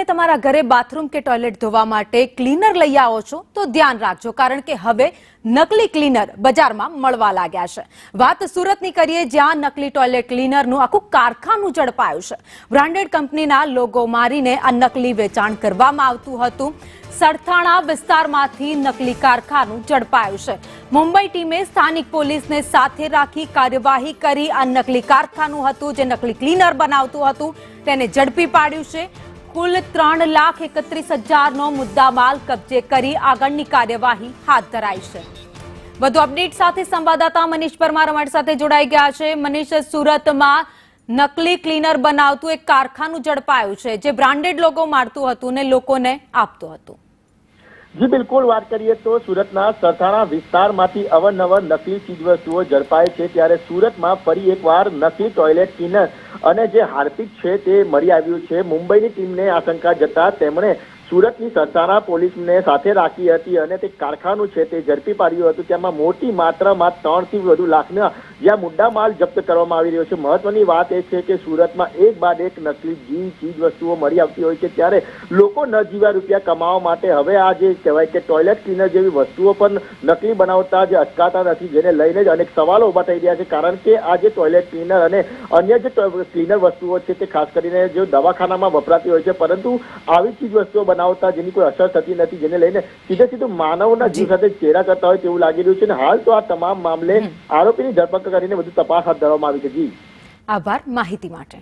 તમે તમારા ઘરે બાથરૂમ કે ટોયલેટ ધોવા માટે ક્લીનર લઈ આવો છો તો ધ્યાન રાખજો, કારણ કે હવે નકલી ક્લીનર બજારમાં મળવા લાગ્યા છે। વાત સુરતની કરીએ, જ્યાં નકલી ટોયલેટ ક્લીનરનું આખું કારખાનું ઝડપાયું છે। બ્રાન્ડેડ કંપનીના લોગો મારીને આ નકલી વેચાણ કરવામાં આવતું હતું। સરથાણા વિસ્તારમાંથી નકલી કારખાનું ઝડપાયું છે। મુંબઈ ટીમે સ્થાનિક પોલીસને સાથે રાખી કાર્યવાહી કરી। આ નકલી કારખાનું હતું જે નકલી ક્લીનર બનાવતું હતું તેને ઝડપી પાડ્યું છે। કુલ 3,31,000નો મુદ્દામાલ કબજે કરી આગળની કાર્યવાહી હાથ ધરાઈ છે। વધુ અપડેટ સાથે સંવાદદાતા મનીષ પરમાર અમારી સાથે જોડાઈ ગયા છે। મનીષ, સુરતમાં નકલી ક્લીનર બનાવતું એક કારખાનું ઝડપાયું છે જે બ્રાન્ડેડ લોગો મારતું હતું ને લોકોને આપતું હતું। જી બિલકુલ, વાત કરીએ તો સુરતના સરથાણા વિસ્તારમાંથી અવારનવાર નકલી ચીજવસ્તુઓ ઝડપાય છે, ત્યારે સુરતમાં ફરી એકવાર નકલી ટોયલેટ ક્લીનર અને જે હાર્પિક છે તે મળી આવ્યું છે। મુંબઈની ટીમને આશંકા જતા તેમણે સુરતની સરથાણા પોલીસને સાથે રાખી હતી અને તે કારખાનું છે તે ઝડપી પાડ્યું હતું। તેમાં મોટી માત્રામાં 3 થી વધુ લાખના જ્યાં મુદ્દામાલ જપ્ત કરવામાં આવી રહ્યો છે। મહત્વની વાત એ છે કે સુરતમાં એક બાદ એક નકલી ચીજ વસ્તુઓ મળી આવતી હોય છે, ત્યારે લોકો નજીવા રૂપિયા કમાવા માટે હવે આ જે કહેવાય કે ટોયલેટ ક્લીનર જેવી વસ્તુઓ પણ નકલી બનાવતા જે અટકાતા નથી, જેને લઈને જ અનેક સવાલો ઉભા થઈ રહ્યા છે। કારણ કે આ જે ટોયલેટ ક્લીનર અને અન્ય જે ક્લીનર વસ્તુઓ છે તે ખાસ કરીને જે દવાખાનામાં વપરાતી હોય છે, પરંતુ આવી ચીજ વસ્તુઓ બનાવતા જેની કોઈ અસર થતી નથી, જેને લઈને સીધું માનવના જીવ સાથે ચેડા કરતા હોય તેવું લાગી રહ્યું છે। અને હાલ તો આ તમામ મામલે આરોપીની ધરપકડ કરીને વધુ તપાસ હાથ ધરવામાં આવી છે। જી, આભાર માહિતી માટે।